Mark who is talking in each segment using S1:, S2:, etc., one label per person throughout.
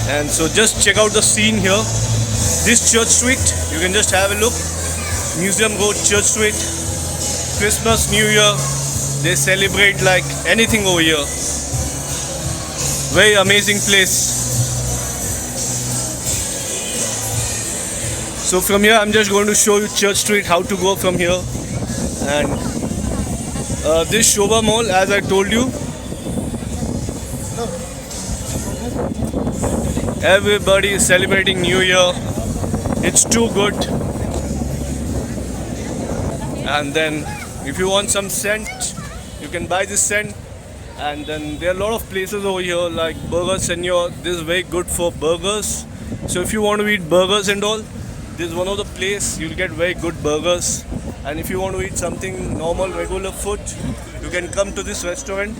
S1: And so just check out the scene here. This Church Street, you can just have a look. Museum Road, Church Street, Christmas, New Year, they celebrate like anything over here. Very amazing place. So from here I'm just going to show you Church Street, how to go from here. And this Shobha Mall, as I told you, everybody is celebrating New Year. It's too good. And then if you want some scent, you can buy this scent. And then there are a lot of places over here like Burger Senor. This is very good for burgers. So if you want to eat burgers and all, this is one of the place you'll get very good burgers. And if you want to eat something normal, regular food, you can come to this restaurant.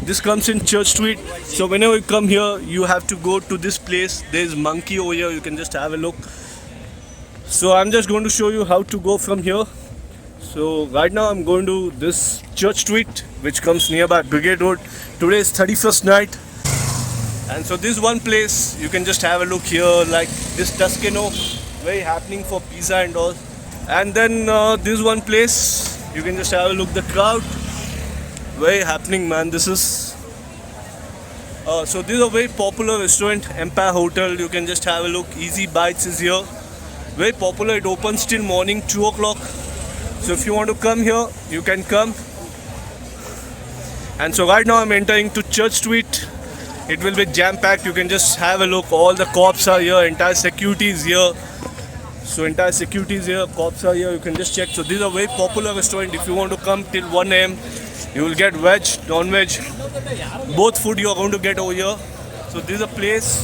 S1: This comes in Church Street. So whenever you come here, you have to go to this place. There's Monkey over here. You can just have a look. So I'm just going to show you how to go from here. So right now I'm going to this Church Street, which comes nearby Brigade Road. Today is 31st night. And so this one place, you can just have a look here, like this Toscano, very happening for pizza and all. And then this one place, you can just have a look, the crowd, very happening, man. This is so this is a very popular restaurant, Empire Hotel. You can just have a look. Easy Bites is here, very popular. It opens till morning 2 o'clock. So if you want to come here, you can come. And so right now I'm entering to Church Street. It will be jam-packed. You can just have a look. All the cops are here. Entire security is here. So entire security is here. Cops are here. You can just check. So this is a very popular restaurant. If you want to come till 1 a.m., you will get veg, non-veg. Both food you are going to get over here. So this is a place.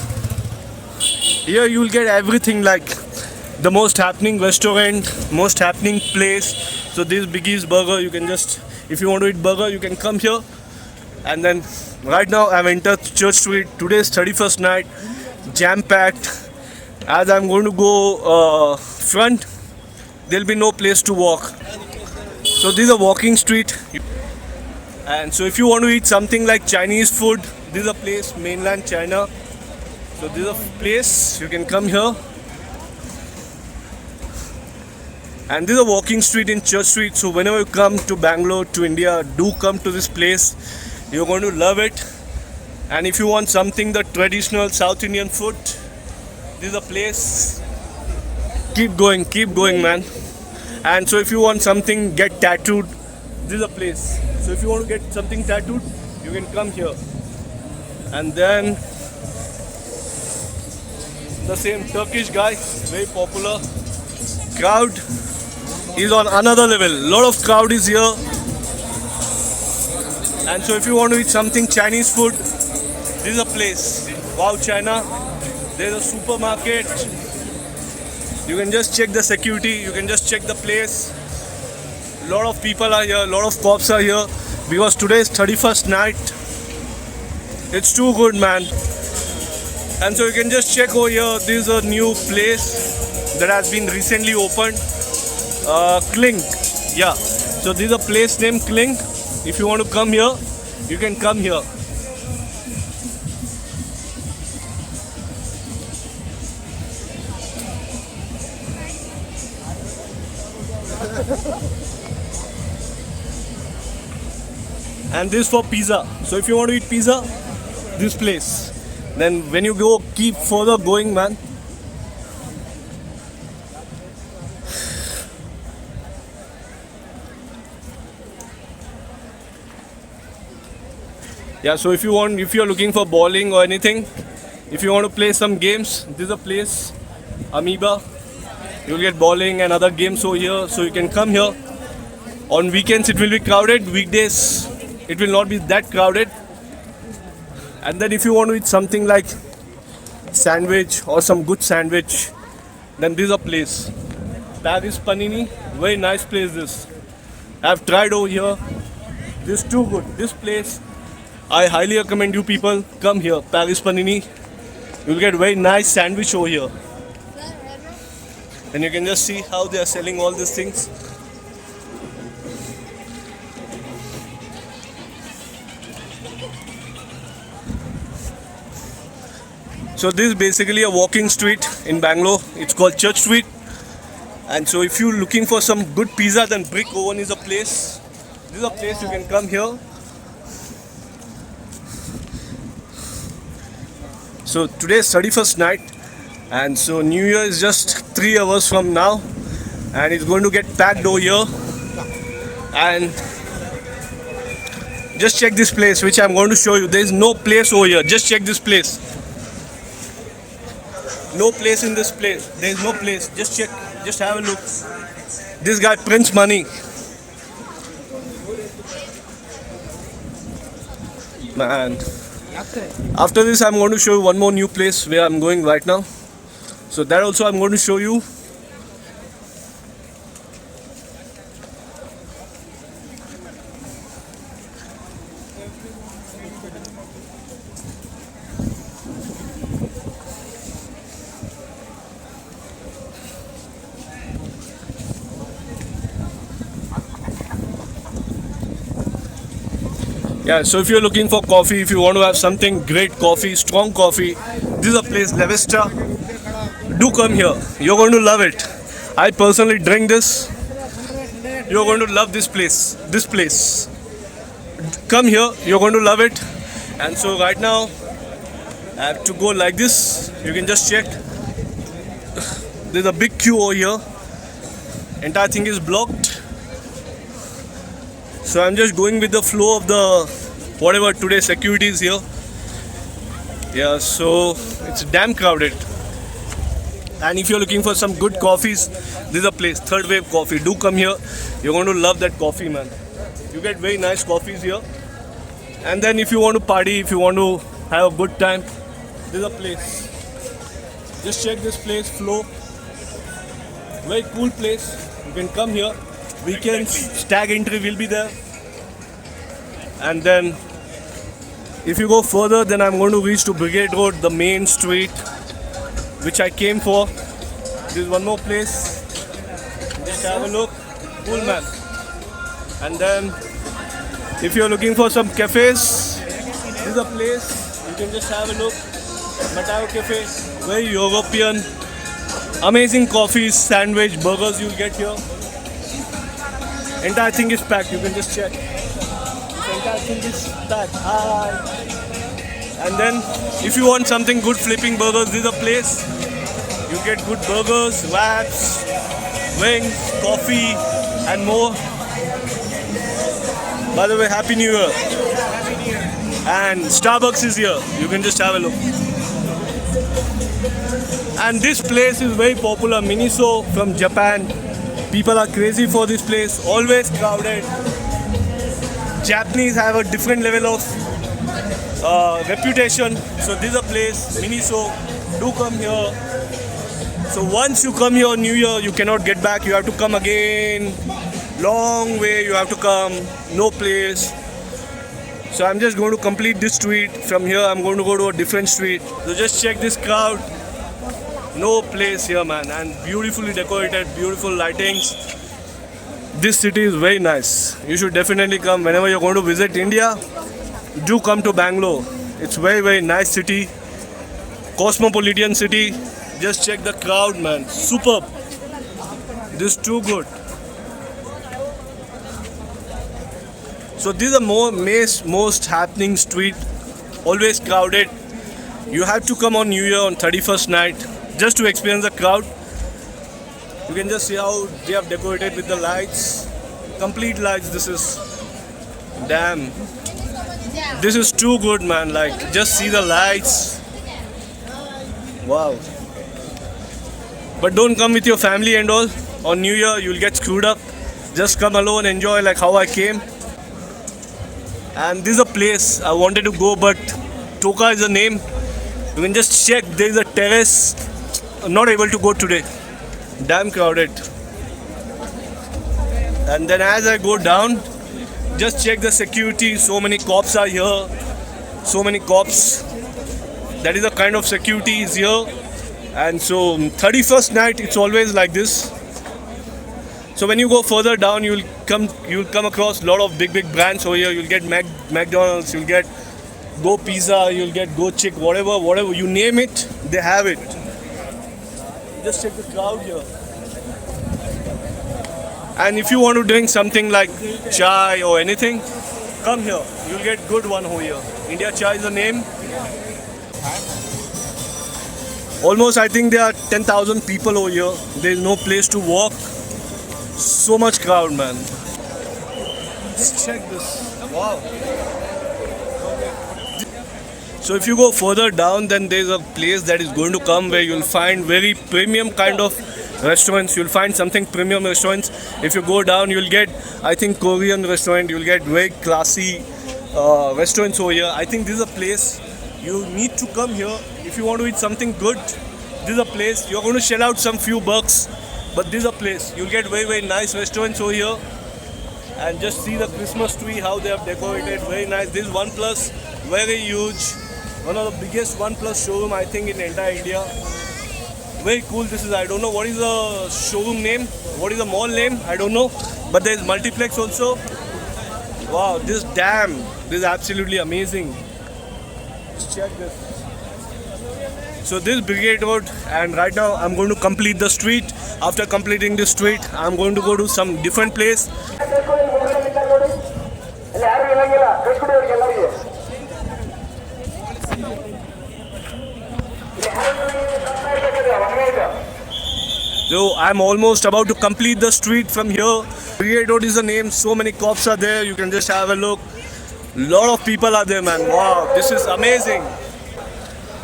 S1: Here you will get everything, like the most happening restaurant, most happening place. So this is Biggie's Burger. You can just, if you want to eat burger, you can come here. And then right now I've entered Church Street. Today is 31st night, jam-packed. As I'm going to go front, there'll be no place to walk. So this is a walking street. And so if you want to eat something like Chinese food, this is a place, mainland China. So this is a place, you can come here. And this is a walking street in Church Street. So whenever you come to Bangalore, to India, do come to this place. You're going to love it. And if you want something, the traditional South Indian food, this is a place. Keep going, man. And so if you want something, get tattooed, this is a place. So if you want to get something tattooed, you can come here. And then the same Turkish guy, very popular. Crowd is on another level. Lot of crowd is here. And so if you want to eat something Chinese food, this is a place. Wow China. There's a supermarket. You can just check the security. You can just check the place. Lot of people are here. Lot of cops are here. Because today is 31st night. It's too good, man. And so you can just check over here. This is a new place that has been recently opened. Clink. Yeah. So this is a place named Clink. If you want to come here, you can come here. And this for pizza. So if you want to eat pizza, this place. Then when you go, keep further going, man. Yeah, so if you're looking for bowling or anything, if you want to play some games, this is a place, Amoeba. You'll get bowling and other games over here, so you can come here. On weekends it will be crowded, weekdays it will not be that crowded. And then if you want to eat something like sandwich or some good sandwich, then this is a place. Paris Panini, very nice place this. I've tried over here. This is too good. This place, I highly recommend you people come here, Paris Panini. You'll get very nice sandwich over here. And you can just see how they are selling all these things. So So this is basically a walking street in Bangalore. It's called Church Street. And so if you're looking for some good pizza, then Brick Oven is a place. This is a place you can come here. So today is 31st night, and so New Year is just 3 hours from now, and it's going to get packed over here. And just check this place which I'm going to show you. There is no place over here. Just check this place. No place in this place. There is no place. Just check. Just have a look. This guy prints money. Man. After this I'm going to show you one more new place where I'm going right now. So that also I'm going to show you. Yeah, so if you're looking for coffee, if you want to have something great coffee, strong coffee, this is a place, La Vista. Do come here. You're going to love it. I personally drink this. You're going to love this place. This place. Come here. You're going to love it. And so right now, I have to go like this. You can just check. There's a big queue over here. Entire thing is blocked. So I'm just going with the flow of the whatever today security is here. Yeah, so it's damn crowded. And if you're looking for some good coffees, this is a place, Third Wave Coffee. Do come here. You're going to love that coffee, man. You get very nice coffees here. And then if you want to party, if you want to have a good time, this is a place. Just check this place, flow. Very cool place. You can come here. Weekends, stag entry will be there. And then if you go further, then I'm going to reach to Brigade Road, the main street which I came for. There's one more place. Just have a look. Cool, man. And then if you're looking for some cafes, this is a place. You can just have a look. Matao Cafe, very European. Amazing coffees, sandwich, burgers you'll get here. Entire thing is packed. You can just check. Entire thing is packed. Hi. And then, if you want something good, flipping burgers, this is a place. You get good burgers, wraps, wings, coffee, and more. By the way, Happy New Year. And Starbucks is here. You can just have a look. And this place is very popular. Miniso from Japan. People are crazy for this place, always crowded. Japanese have a different level of reputation. So this is a place, Miniso. Do come here. So once you come here on New Year, you cannot get back. You have to come again. Long way you have to come. No place. So I'm just going to complete this street. From here I'm going to go to a different street. So just check this crowd. No place here, man, and beautifully decorated, beautiful lightings. This city is very nice. You should definitely come whenever you're going to visit India. Do come to Bangalore. It's very, very nice city, cosmopolitan city. Just check the crowd, man. Superb. This is too good. So this is the most happening street. Always crowded. You have to come on New Year on 31st night. Just to experience the crowd. You can just see how they have decorated with the lights. Complete lights. This is damn. This is too good, man. Like, just see the lights. Wow. But don't come with your family and all. On New Year, you'll get screwed up. Just come alone, enjoy like how I came. And this is a place I wanted to go, but Toka is the name. You can just check. There is a terrace. I'm not able to go today. Damn crowded. And then as I go down, just check the security. So many cops are here. So many cops. That is the kind of security is here. And so 31st night, it's always like this. So when you go further down, you'll come across a lot of big brands over here. You'll get McDonald's, you'll get Go Pizza, you'll get Go Chick, whatever you name it, they have it. Just check the crowd here. And if you want to drink something like chai or anything, come here. You'll get good one over here. India Chai is the name. Almost, I think there are 10,000 people over here. There is no place to walk. So much crowd, man. Just check this. Wow. So if you go further down, then there's a place that is going to come where you'll find very premium kind of restaurants. You'll find something premium restaurants. If you go down, you'll get, I think, Korean restaurant. You'll get very classy restaurants over here. I think this is a place you need to come here if you want to eat something good. This is a place you're going to shell out some few bucks, but this is a place you'll get very nice restaurants over here. And just see the Christmas tree, how they have decorated. Very nice. This is OnePlus, very huge. One of the biggest OnePlus showroom, I think, in entire India. Very cool. This is, I don't know what is the showroom name, what is the mall name, I don't know. But there is multiplex also. Wow, this is absolutely amazing. Just check this. So this is Brigade Road, and right now I'm going to complete the street. After completing the street, I'm going to go to some different place. So I'm almost about to complete the street from here. Brigade Road is the name. So many cops are there. You can just have a look. Lot of people are there, man. Wow, this is amazing.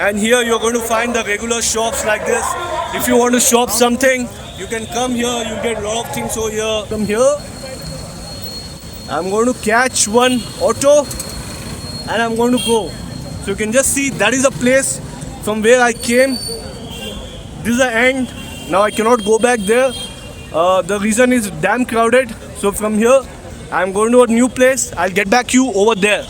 S1: And here you're going to find the regular shops like this. If you want to shop something, you can come here. You'll get a lot of things over here. From here, I'm going to catch one auto and I'm going to go. So you can just see that is a place from where I came. This is the end. Now I cannot go back there. The reason is damn crowded. So from here, I'm going to a new place. I'll get back you over there.